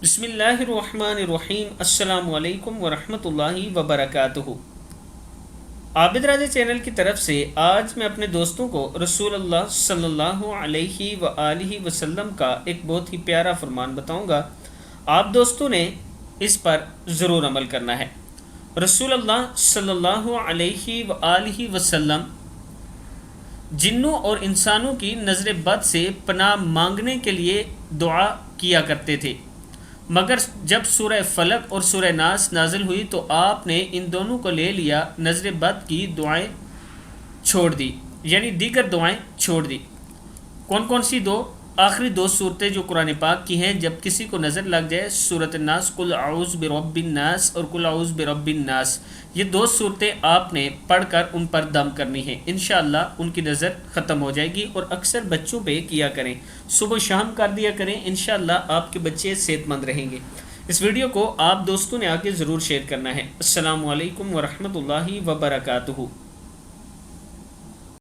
بسم اللہ الرحمن الرحیم۔ السلام علیکم ورحمۃ اللہ وبرکاتہ۔ عابد راجہ چینل کی طرف سے آج میں اپنے دوستوں کو رسول اللہ صلی اللہ علیہ وآلہ وسلم کا ایک بہت ہی پیارا فرمان بتاؤں گا۔ آپ دوستوں نے اس پر ضرور عمل کرنا ہے۔ رسول اللہ صلی اللہ علیہ وآلہ وسلم جنوں اور انسانوں کی نظر بد سے پناہ مانگنے کے لیے دعا کیا کرتے تھے، مگر جب سورہ فلق اور سورہ ناس نازل ہوئی تو آپ نے ان دونوں کو لے لیا، نظر بد کی دعائیں چھوڑ دی، یعنی دیگر دعائیں چھوڑ دی۔ کون کون سی دو؟ آخری دو صورتیں جو قرآن پاک کی ہیں، جب کسی کو نظر لگ جائے، سورۃ الناس قل اعوذ برب الناس اور قل اعوذ برب الناس، یہ دو صورتیں آپ نے پڑھ کر ان پر دم کرنی ہیں، انشاءاللہ ان کی نظر ختم ہو جائے گی۔ اور اکثر بچوں پہ کیا کریں، صبح شام کر دیا کریں، انشاءاللہ آپ کے بچے صحت مند رہیں گے۔ اس ویڈیو کو آپ دوستوں نے آگے ضرور شیئر کرنا ہے۔ السلام علیکم ورحمۃ اللہ وبرکاتہ۔